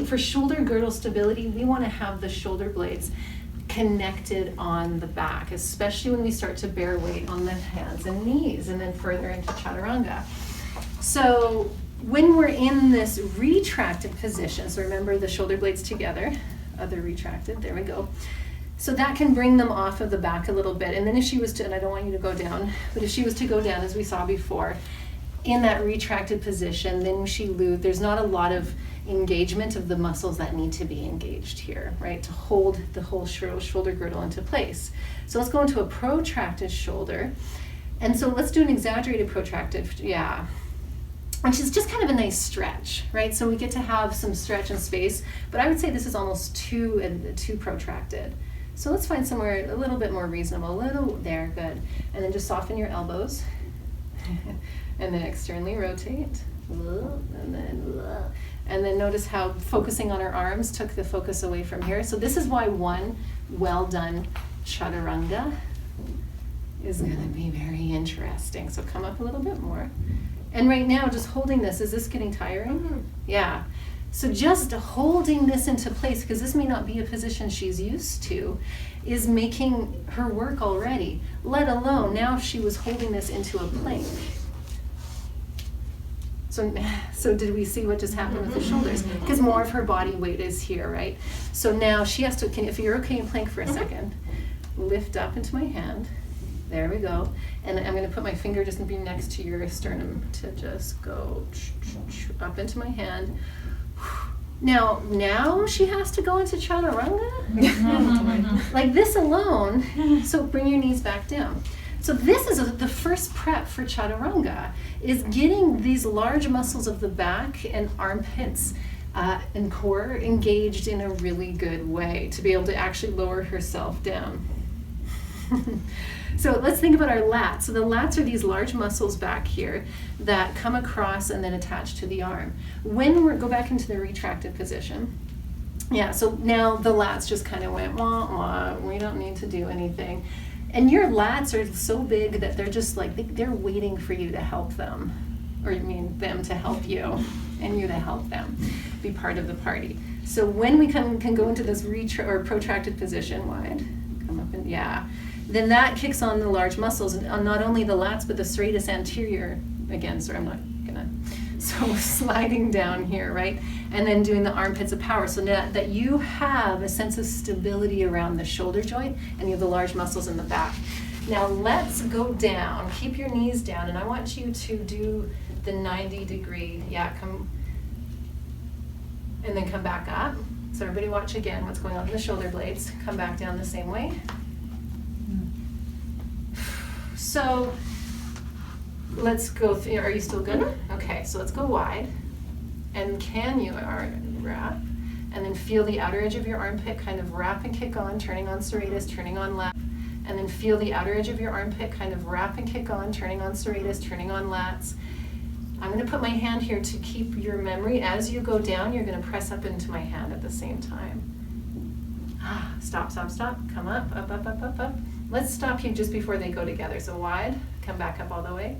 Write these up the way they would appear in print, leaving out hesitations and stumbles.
For shoulder girdle stability, we want to have the shoulder blades connected on the back, especially when we start to bear weight on the hands and knees, and then further into chaturanga. So when we're in this retracted position, so remember the shoulder blades together, other retracted, there we go. So that can bring them off of the back a little bit. And then if she was to, and I don't want you to go down, but if she was to go down as we saw before, in that retracted position, then there's not a lot of engagement of the muscles that need to be engaged here, right, to hold the whole shoulder girdle into place. So let's go into a protracted shoulder. And so let's do an exaggerated protracted, yeah, which is just kind of a nice stretch, right? So we get to have some stretch and space, but I would say this is almost too protracted. So let's find somewhere a little bit more reasonable, there, good. And then just soften your elbows. And then externally rotate. And then notice how focusing on our arms took the focus away from here. So this is why one well done chaturanga is going to be very interesting. So come up a little bit more. And right now, just holding this, is this getting tiring? Mm-hmm. Yeah. So just holding this into place, because this may not be a position she's used to, is making her work already, let alone now if she was holding this into a plank. So did we see what just happened with the shoulders? Because more of her body weight is here, right? So now she has to, if you're okay in plank for a second, lift up into my hand. There we go. And I'm going to put my finger just next to your sternum to just go up into my hand. Now she has to go into chaturanga? Like this alone. So bring your knees back down. So this is the first prep for chaturanga, is getting these large muscles of the back and armpits and core engaged in a really good way to be able to actually lower herself down. So let's think about our lats. So the lats are these large muscles back here that come across and then attach to the arm. When go back into the retracted position. Yeah, so now the lats just kind of went, wah, wah, we don't need to do anything. And your lats are so big that they're just like, they're waiting for you to help them. Or you mean them to help you, and you to help them be part of the party. So when we can go into this protracted position, wide, come up and, yeah. Then that kicks on the large muscles, and not only the lats, but the serratus anterior. Again, sorry, I'm not gonna. So sliding down here, right? And then doing the armpits of power. So that you have a sense of stability around the shoulder joint, and you have the large muscles in the back. Now let's go down. Keep your knees down, and I want you to do the 90-degree, come, and then come back up. So everybody watch again what's going on in the shoulder blades. Come back down the same way. So let's go through, are you still good? Okay, so let's go wide. And can you wrap? And then feel the outer edge of your armpit kind of wrap and kick on, turning on serratus, turning on lats. And then feel the outer edge of your armpit kind of wrap and kick on, turning on serratus, turning on lats. I'm going to put my hand here to keep your memory. As you go down, you're going to press up into my hand at the same time. Stop, stop, stop. Come up, up, up, up, up, up. Let's stop here just before they go together. So wide, come back up all the way.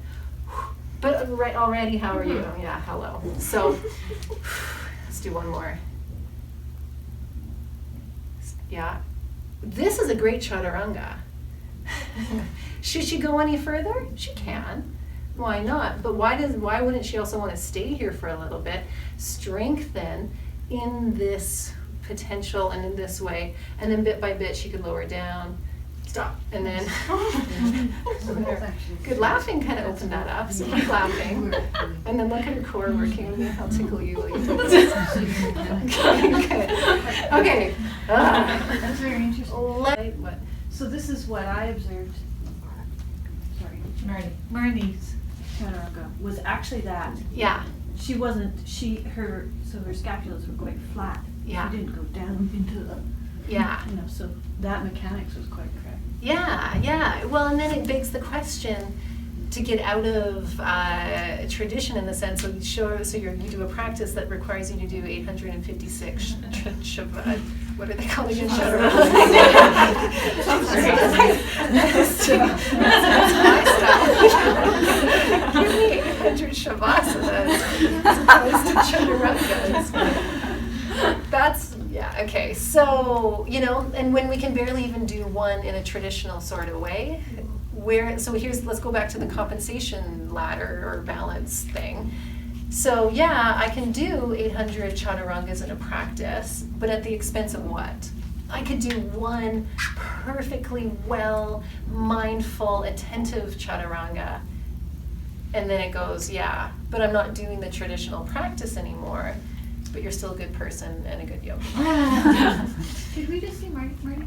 But right already, how are you? Yeah, hello. So let's do one more. Yeah. This is a great chaturanga. Should she go any further? She can. Why not? But why wouldn't she also want to stay here for a little bit, strengthen in this potential and in this way, and then bit by bit she could lower down. Stop. And then good, laughing kind of opened that up. So keep laughing. And then look at her core working with me. I'll tickle you. Okay. That's very interesting. So this is what I observed. Sorry, Marnie's chaturanga was actually that. Yeah. She wasn't. Her scapulas were quite flat. Yeah. She didn't go down into the. Yeah. So that mechanics was quite correct. Yeah. Well, and then it begs the question to get out of tradition in the sense of you do a practice that requires you to do 856 what are they called again? Chaturangas. That's my style. Give me 800 shavasana as opposed to chaturangas. okay, so, you know, and when we can barely even do one in a traditional sort of way, let's go back to the compensation ladder or balance thing. So yeah, I can do 800 chaturangas in a practice, but at the expense of what? I could do one perfectly well, mindful, attentive chaturanga, and then it goes, yeah, but I'm not doing the traditional practice anymore, but you're still a good person and a good yogi. Could we just see Marty?